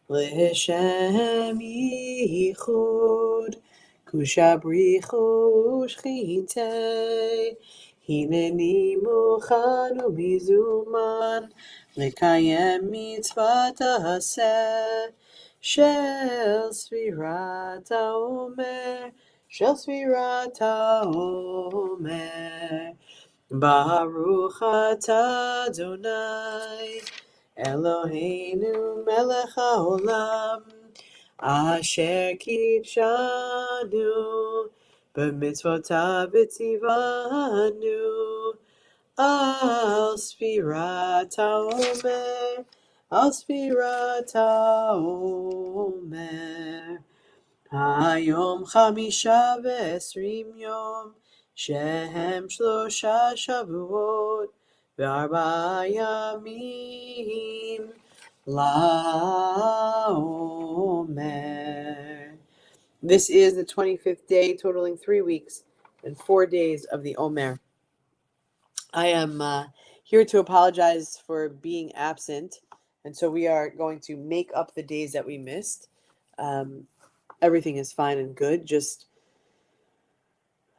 L'Shem Yichud Kushabrichu Shchintei Hineni Muchan Umizuman Lekayem Mitzvat Haseh Shel Sfirat HaOmer Baruch atah Adonai Eloheinu melech haolam asher kidshanu b'mitzvotav v'tzivanu al sfirat haomer Hayom chamisha ve'esrim yom shehem shlosha shavuot ve'arba yamim la'omer. This is the 25th day, totaling 3 weeks and 4 days of the Omer. I am here to apologize for being absent, and so we are going to make up the days that we missed. Everything is fine and good, just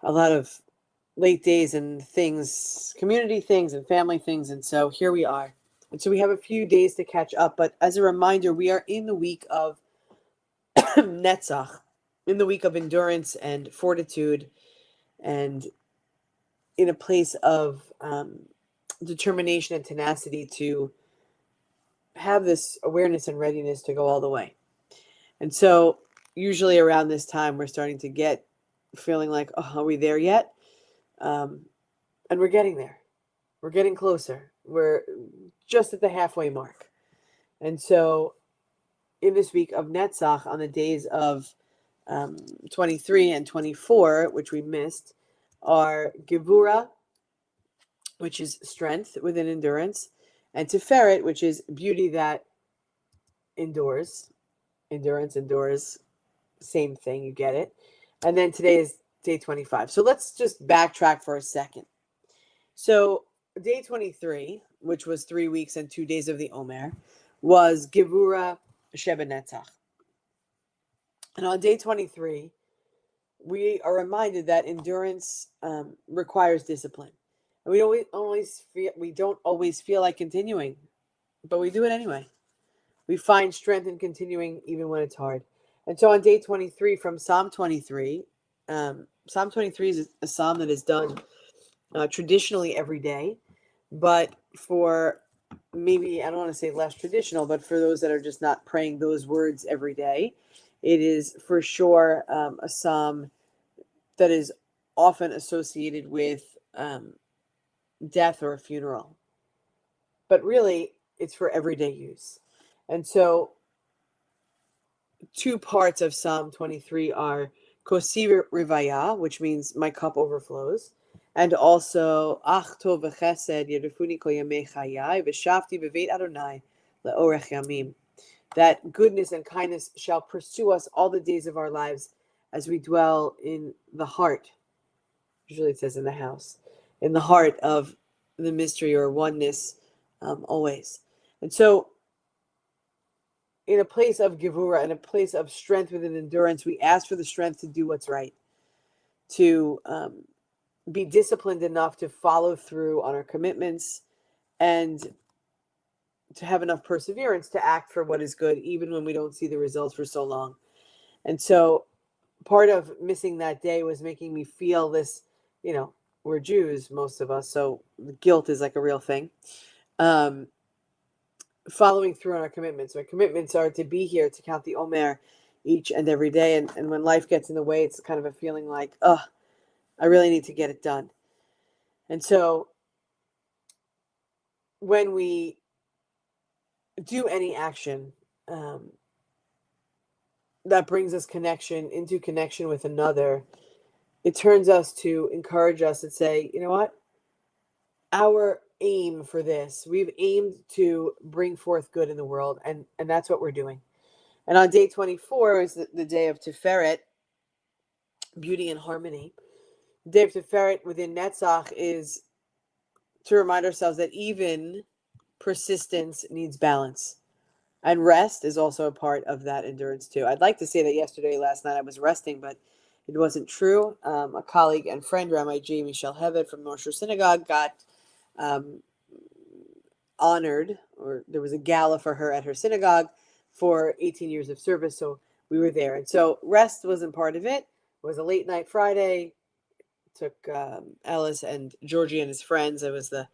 a lot of late days and things, community things and family things, and so here we are. And so we have a few days to catch up, but as a reminder, we are in the week of Netzach, in the week of endurance and fortitude, and in a place of determination and tenacity to have this awareness and readiness to go all the way. And so usually around this time, we're starting to get feeling like, oh, are we there yet? And we're getting there. We're getting closer. We're just at the halfway mark. And so in this week of Netzach, on the days of 23 and 24, which we missed, are Gevura, which is strength within endurance, and Tiferet, which is beauty that endures. Endurance endures, same thing, you get it. And then today is day 25. So let's just backtrack for a second. So day 23, which was 3 weeks and 2 days of the Omer, was Gevura Shebenetzach. And on day 23, we are reminded that endurance requires discipline. And we don't always feel like continuing, but we do it anyway. We find strength in continuing even when it's hard. And so on day 23 from Psalm 23, Psalm 23 is a psalm that is done traditionally every day, but for maybe, I don't want to say less traditional, but for those that are just not praying those words every day, it is for sure a psalm that is often associated with death or a funeral. But really, it's for everyday use. And so 2 parts of Psalm 23 are Kosi Rivaya, which means my cup overflows, and also Ach Tov v'Chesed Yirfuni Kol Yamei Chayai v'Shavti b'Veit Adonai le'orech Yamim. That goodness and kindness shall pursue us all the days of our lives as we dwell in the heart. Usually it says in the house, in the heart of the mystery or oneness always. And so in a place of gevura, in a place of strength within endurance, we ask for the strength to do what's right, to be disciplined enough to follow through on our commitments, and to have enough perseverance to act for what is good, even when we don't see the results for so long. And so part of missing that day was making me feel this, we're Jews, most of us, so guilt is like a real thing. Following through on our commitments. Our commitments are to be here, to count the Omer each and every day. And when life gets in the way, it's kind of a feeling like, I really need to get it done. And so when we do any action that brings us into connection with another, it turns us to encourage us and say, you know what? Our aim for this, we've aimed to bring forth good in the world, and that's what we're doing. And on day 24 is the day of Tiferet, beauty and harmony. The day of Tiferet within Netzach is to remind ourselves that even persistence needs balance. And rest is also a part of that endurance too. I'd like to say that last night I was resting, but it wasn't true. A colleague and friend, Rabbi J. Michelle Hevet from North Shore Synagogue, got honored, or there was a gala for her at her synagogue for 18 years of service. So we were there. And so rest wasn't part of it. It was a late night Friday. Took Ellis and Georgie and his friends. I was the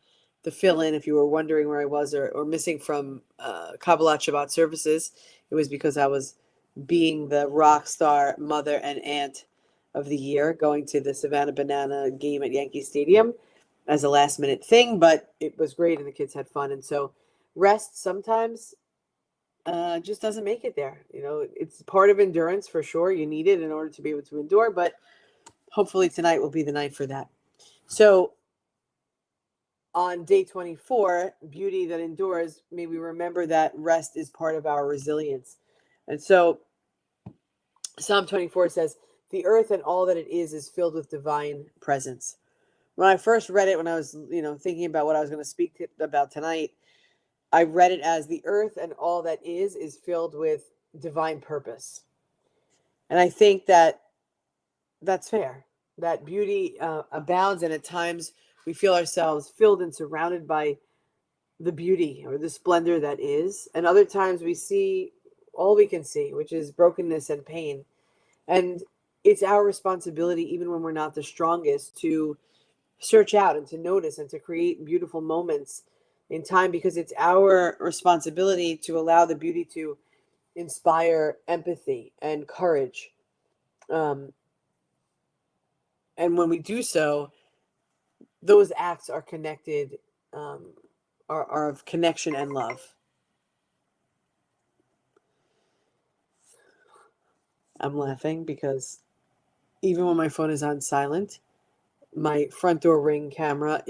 fill-in. If you were wondering where I was or missing from Kabbalat Shabbat services, it was because I was being the rock star mother and aunt of the year, going to the Savannah Banana game at Yankee Stadium as a last minute thing, but it was great and the kids had fun. And so rest sometimes just doesn't make it there. It's part of endurance for sure. You need it in order to be able to endure, but hopefully tonight will be the night for that. So on day 24, beauty that endures, may we remember that rest is part of our resilience. And so Psalm 24 says, the earth and all that it is filled with divine presence. When I first read it, when I was, thinking about what I was going to speak about tonight, I read it as the earth and all that is filled with divine purpose. And I think that that's fair, that beauty abounds, and at times we feel ourselves filled and surrounded by the beauty or the splendor that is. And other times we see all we can see, which is brokenness and pain. And it's our responsibility, even when we're not the strongest, to search out and to notice and to create beautiful moments in time, because it's our responsibility to allow the beauty to inspire empathy and courage. And when we do so, those acts are connected, are of connection and love. I'm laughing because even when my phone is on silent, my front door Ring camera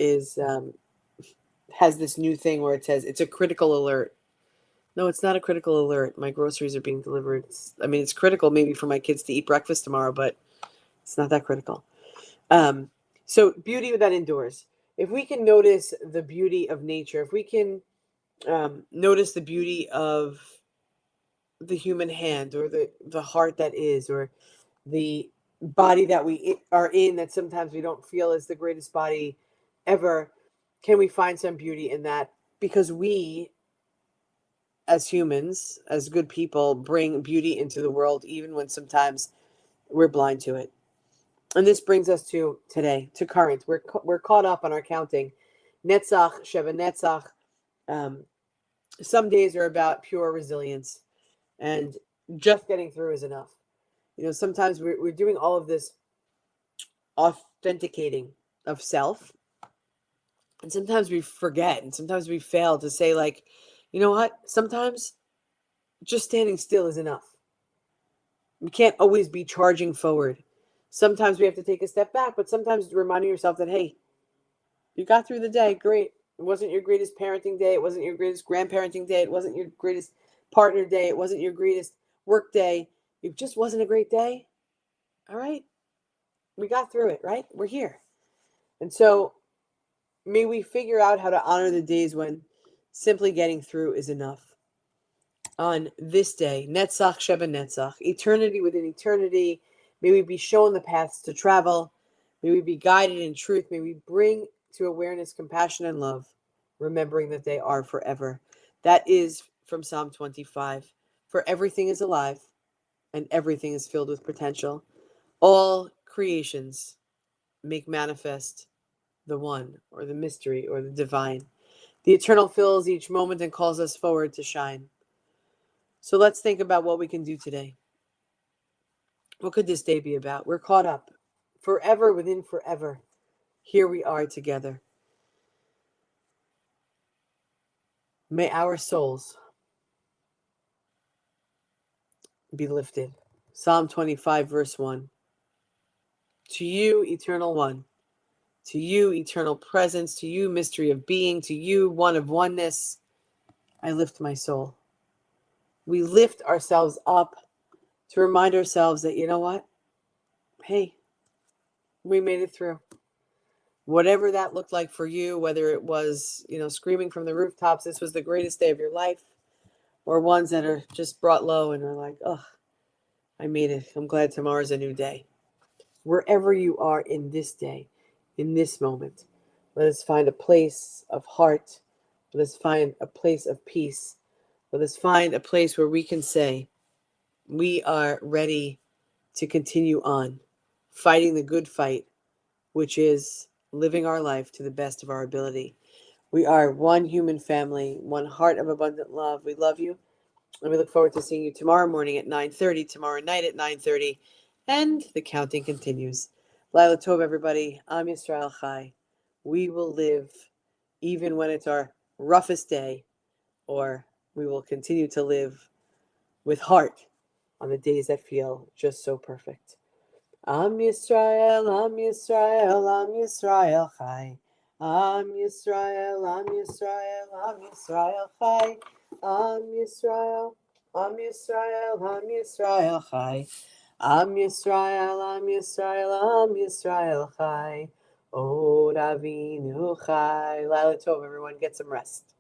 has this new thing where it says it's a critical alert. No, it's not a critical alert. My groceries are being delivered. It's critical maybe for my kids to eat breakfast tomorrow, but it's not that critical. So beauty that endures. If we can notice the beauty of nature, if we can notice the beauty of the human hand, or the heart that is, or the body that we are in, that sometimes we don't feel is the greatest body ever, can we find some beauty in that? Because we, as humans, as good people, bring beauty into the world, even when sometimes we're blind to it. And this brings us to today, to current. We're caught up on our counting. Netzach, Sheva Netzach. Some days are about pure resilience, and just getting through is enough. Sometimes we're doing all of this authenticating of self, and sometimes we forget, and sometimes we fail to say, like, you know what? Sometimes just standing still is enough. We can't always be charging forward. Sometimes we have to take a step back, but sometimes reminding yourself that, hey, you got through the day, great. It wasn't your greatest parenting day. It wasn't your greatest grandparenting day. It wasn't your greatest partner day. It wasn't your greatest work day. It just wasn't a great day. All right. We got through it, right? We're here. And so may we figure out how to honor the days when simply getting through is enough. on this day, Netzach Sheba Netzach, eternity within eternity. May we be shown the paths to travel. May we be guided in truth. May we bring to awareness compassion and love, remembering that they are forever. That is from Psalm 25. For everything is alive and everything is filled with potential. All creations make manifest the one, or the mystery, or the divine. The eternal fills each moment and calls us forward to shine. So let's think about what we can do today. What could this day be about? We're caught up. Forever within forever. Here we are together. May our souls be lifted. Psalm 25, verse 1. To you, eternal one. To you, eternal presence. To you, mystery of being. To you, one of oneness. I lift my soul. We lift ourselves up to remind ourselves that, you know what? Hey, we made it through. Whatever that looked like for you, whether it was, screaming from the rooftops, this was the greatest day of your life, or ones that are just brought low and are like, oh, I made it. I'm glad tomorrow's a new day. Wherever you are in this day, in this moment, let us find a place of heart. Let us find a place of peace. Let us find a place where we can say, we are ready to continue on, fighting the good fight, which is living our life to the best of our ability. We are one human family, one heart of abundant love. We love you, and we look forward to seeing you tomorrow morning at 9:30, tomorrow night at 9:30, and the counting continues. Laila Tov, everybody. Am Yisrael Chai. We will live even when it's our roughest day, or we will continue to live with heart on the days that feel just so perfect. Am Yisrael, Am Yisrael, Am Yisrael Chai. Am Yisrael, Am Yisrael, Am Yisrael Chai. Am Yisrael, Am Yisrael, Am Yisrael Chai. Am Yisrael, Am Yisrael, Am Yisrael Chai. O Ravinu Chai. Laila Tov, everyone, get some rest.